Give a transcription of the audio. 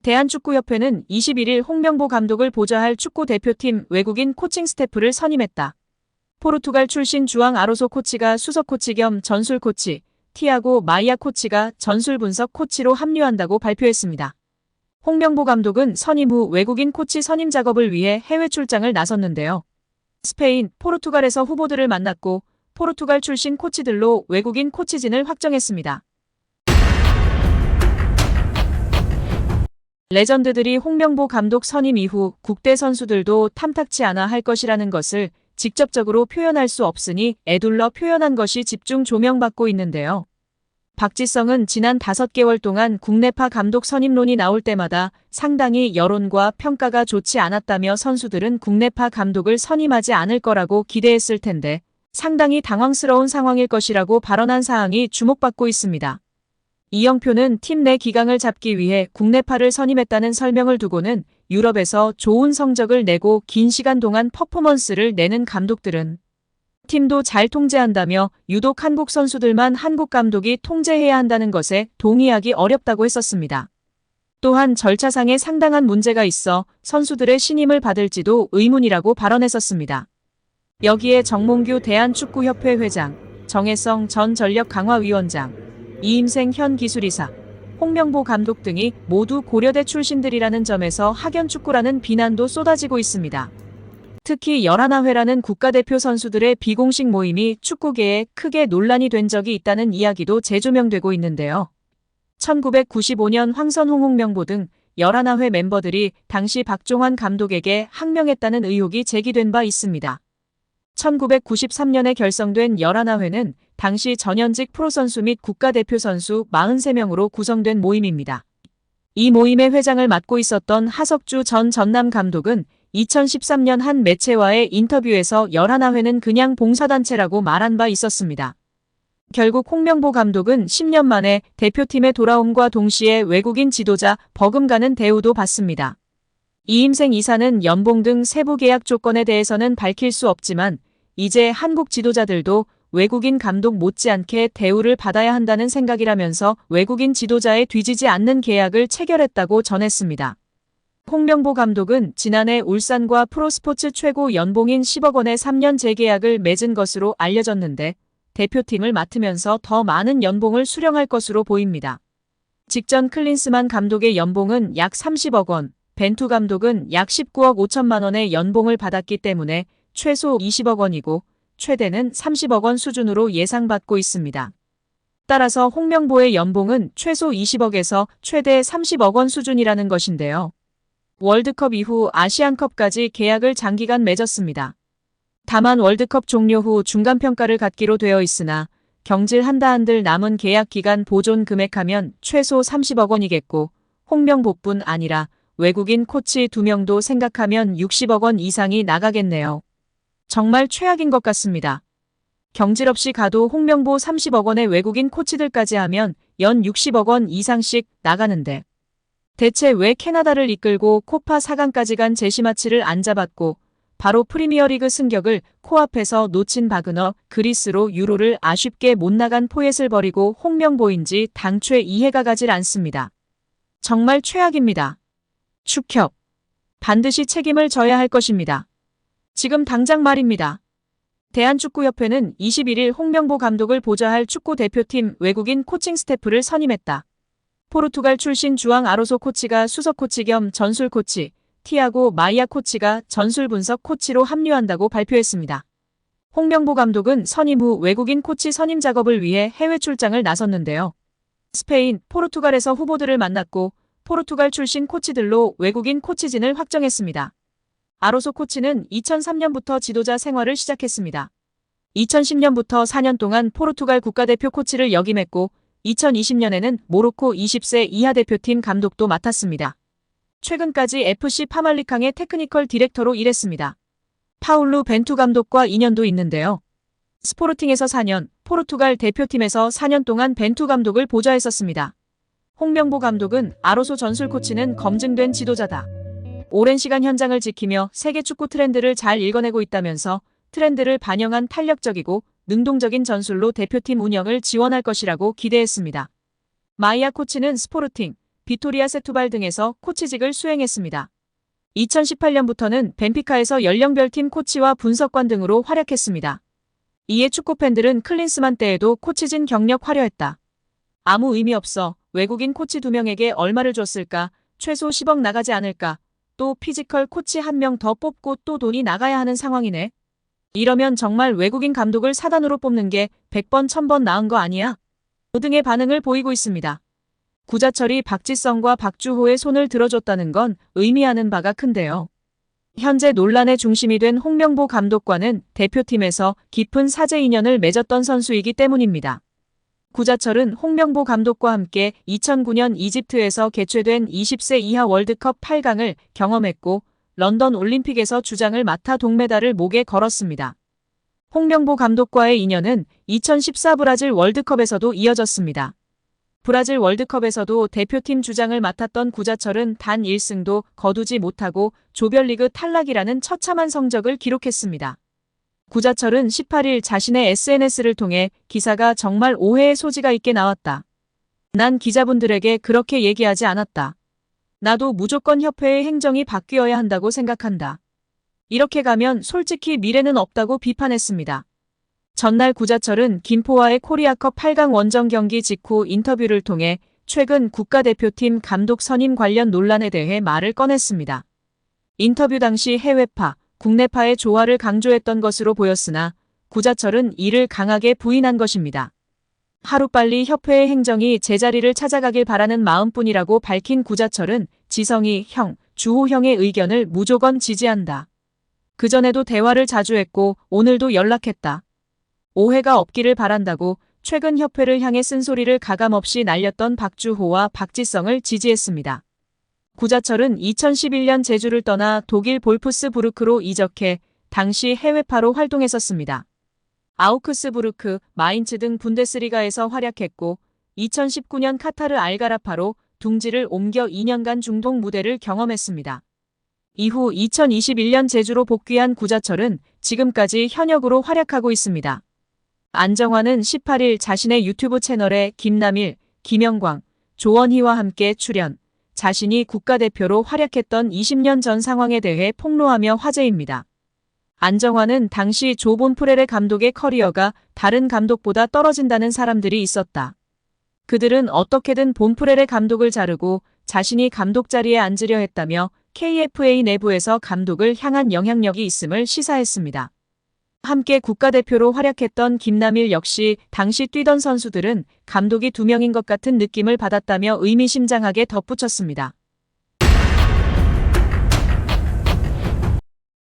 대한축구협회는 21일 홍명보 감독을 보좌할 축구대표팀 외국인 코칭 스태프를 선임했다. 포르투갈 출신 주앙 아로소 코치가 수석 코치 겸 전술 코치, 티아고 마이아 코치가 전술 분석 코치로 합류한다고 발표했습니다. 홍명보 감독은 선임 후 외국인 코치 선임 작업을 위해 해외 출장을 나섰는데요. 스페인, 포르투갈에서 후보들을 만났고 포르투갈 출신 코치들로 외국인 코치진을 확정했습니다. 레전드들이 홍명보 감독 선임 이후 국대 선수들도 탐탁치 않아 할 것이라는 것을 직접적으로 표현할 수 없으니 에둘러 표현한 것이 집중 조명받고 있는데요. 박지성은 지난 5개월 동안 국내파 감독 선임론이 나올 때마다 상당히 여론과 평가가 좋지 않았다며 선수들은 국내파 감독을 선임하지 않을 거라고 기대했을 텐데 상당히 당황스러운 상황일 것이라고 발언한 사항이 주목받고 있습니다. 이영표는 팀 내 기강을 잡기 위해 국내파를 선임했다는 설명을 두고는 유럽에서 좋은 성적을 내고 긴 시간 동안 퍼포먼스를 내는 감독들은 팀도 잘 통제한다며 유독 한국 선수들만 한국 감독이 통제해야 한다는 것에 동의하기 어렵다고 했었습니다. 또한 절차상에 상당한 문제가 있어 선수들의 신임을 받을지도 의문이라고 발언했었습니다. 여기에 정몽규 대한축구협회 회장, 정혜성 전 전력강화위원장, 이임생 현 기술이사, 홍명보 감독 등이 모두 고려대 출신들이라는 점에서 학연축구라는 비난도 쏟아지고 있습니다. 특히 11회라는 국가대표 선수들의 비공식 모임이 축구계에 크게 논란이 된 적이 있다는 이야기도 재조명되고 있는데요. 1995년 황선홍 홍명보 등 11회 멤버들이 당시 박종환 감독에게 항명했다는 의혹이 제기된 바 있습니다. 1993년에 결성된 11회는 당시 전현직 프로선수 및 국가대표 선수 43명으로 구성된 모임입니다. 이 모임의 회장을 맡고 있었던 하석주 전 전남 감독은 2013년 한 매체와의 인터뷰에서 11회는 그냥 봉사단체라고 말한 바 있었습니다. 결국 홍명보 감독은 10년 만에 대표팀에 돌아옴과 동시에 외국인 지도자 버금가는 대우도 받습니다. 이임생 이사는 연봉 등 세부 계약 조건에 대해서는 밝힐 수 없지만 이제 한국 지도자들도 외국인 감독 못지않게 대우를 받아야 한다는 생각이라면서 외국인 지도자에 뒤지지 않는 계약을 체결했다고 전했습니다. 홍명보 감독은 지난해 울산과 프로스포츠 최고 연봉인 10억 원의 3년 재계약을 맺은 것으로 알려졌는데 대표팀을 맡으면서 더 많은 연봉을 수령할 것으로 보입니다. 직전 클린스만 감독의 연봉은 약 30억 원, 벤투 감독은 약 19억 5천만 원의 연봉을 받았기 때문에 최소 20억 원이고 최대는 30억 원 수준으로 예상받고 있습니다. 따라서 홍명보의 연봉은 최소 20억에서 최대 30억 원 수준이라는 것인데요. 월드컵 이후 아시안컵까지 계약을 장기간 맺었습니다. 다만 월드컵 종료 후 중간평가를 갖기로 되어 있으나 경질 한들 남은 계약 기간 보존 금액하면 최소 30억 원이겠고 홍명보뿐 아니라 외국인 코치 2명도 생각하면 60억 원 이상이 나가겠네요. 정말 최악인 것 같습니다. 경질 없이 가도 홍명보 30억 원의 외국인 코치들까지 하면 연 60억 원 이상씩 나가는데 대체 왜 캐나다를 이끌고 코파 4강까지 간 제시마치를 안 잡았고 바로 프리미어리그 승격을 코앞에서 놓친 바그너 그리스로 유로를 아쉽게 못 나간 포엣을 버리고 홍명보인지 당최 이해가 가질 않습니다. 정말 최악입니다. 축협. 반드시 책임을 져야 할 것입니다. 지금 당장 말입니다. 대한축구협회는 21일 홍명보 감독을 보좌할 축구대표팀 외국인 코칭 스태프를 선임했다. 포르투갈 출신 주앙 아로소 코치가 수석 코치 겸 전술 코치, 티아고 마이아 코치가 전술 분석 코치로 합류한다고 발표했습니다. 홍명보 감독은 선임 후 외국인 코치 선임 작업을 위해 해외 출장을 나섰는데요. 스페인, 포르투갈에서 후보들을 만났고 포르투갈 출신 코치들로 외국인 코치진을 확정했습니다. 아로소 코치는 2003년부터 지도자 생활을 시작했습니다. 2010년부터 4년 동안 포르투갈 국가대표 코치를 역임했고 2020년에는 모로코 20세 이하 대표팀 감독도 맡았습니다. 최근까지 FC 파말리캉의 테크니컬 디렉터로 일했습니다. 파울루 벤투 감독과 인연도 있는데요. 스포르팅에서 4년, 포르투갈 대표팀에서 4년 동안 벤투 감독을 보좌했었습니다. 홍명보 감독은 아로소 전술 코치는 검증된 지도자다. 오랜 시간 현장을 지키며 세계 축구 트렌드를 잘 읽어내고 있다면서 트렌드를 반영한 탄력적이고 능동적인 전술로 대표팀 운영을 지원할 것이라고 기대했습니다. 마이아 코치는 스포르팅, 비토리아 세투발 등에서 코치직을 수행했습니다. 2018년부터는 벤피카에서 연령별팀 코치와 분석관 등으로 활약했습니다. 이에 축구팬들은 클린스만 때에도 코치진 경력 화려했다. 아무 의미 없어. 외국인 코치 2명에게 얼마를 줬을까? 최소 10억 나가지 않을까? 또 피지컬 코치 1명 더 뽑고 또 돈이 나가야 하는 상황이네. 이러면 정말 외국인 감독을 사단으로 뽑는 게 100번 1000번 나은 거 아니야? 등의 반응을 보이고 있습니다. 구자철이 박지성과 박주호의 손을 들어줬다는 건 의미하는 바가 큰데요. 현재 논란의 중심이 된 홍명보 감독과는 대표팀에서 깊은 사제 인연을 맺었던 선수이기 때문입니다. 구자철은 홍명보 감독과 함께 2009년 이집트에서 개최된 20세 이하 월드컵 8강을 경험했고 런던 올림픽에서 주장을 맡아 동메달을 목에 걸었습니다. 홍명보 감독과의 인연은 2014 브라질 월드컵에서도 이어졌습니다. 브라질 월드컵에서도 대표팀 주장을 맡았던 구자철은 단 1승도 거두지 못하고 조별리그 탈락이라는 처참한 성적을 기록했습니다. 구자철은 18일 자신의 SNS를 통해 기사가 정말 오해의 소지가 있게 나왔다. 난 기자분들에게 그렇게 얘기하지 않았다. 나도 무조건 협회의 행정이 바뀌어야 한다고 생각한다. 이렇게 가면 솔직히 미래는 없다고 비판했습니다. 전날 구자철은 김포와의 코리아컵 8강 원정 경기 직후 인터뷰를 통해 최근 국가대표팀 감독 선임 관련 논란에 대해 말을 꺼냈습니다. 인터뷰 당시 해외파, 국내파의 조화를 강조했던 것으로 보였으나 구자철은 이를 강하게 부인한 것입니다. 하루빨리 협회의 행정이 제자리를 찾아가길 바라는 마음뿐이라고 밝힌 구자철은 지성이 형, 주호 형의 의견을 무조건 지지한다. 그전에도 대화를 자주 했고 오늘도 연락했다. 오해가 없기를 바란다고 최근 협회를 향해 쓴소리를 가감없이 날렸던 박주호와 박지성을 지지했습니다. 구자철은 2011년 제주를 떠나 독일 볼프스부르크로 이적해 당시 해외파로 활동했었습니다. 아우크스부르크, 마인츠 등 분데스리가에서 활약했고 2019년 카타르 알가라파로 둥지를 옮겨 2년간 중동 무대를 경험했습니다. 이후 2021년 제주로 복귀한 구자철은 지금까지 현역으로 활약하고 있습니다. 안정환은 18일 자신의 유튜브 채널에 김남일, 김영광, 조원희와 함께 출연, 자신이 국가대표로 활약했던 20년 전 상황에 대해 폭로하며 화제입니다. 안정환은 당시 조본 프레레 감독의 커리어가 다른 감독보다 떨어진다는 사람들이 있었다. 그들은 어떻게든 본프레레 감독을 자르고 자신이 감독 자리에 앉으려 했다며 KFA 내부에서 감독을 향한 영향력이 있음을 시사했습니다. 함께 국가대표로 활약했던 김남일 역시 당시 뛰던 선수들은 감독이 2명인 것 같은 느낌을 받았다며 의미심장하게 덧붙였습니다.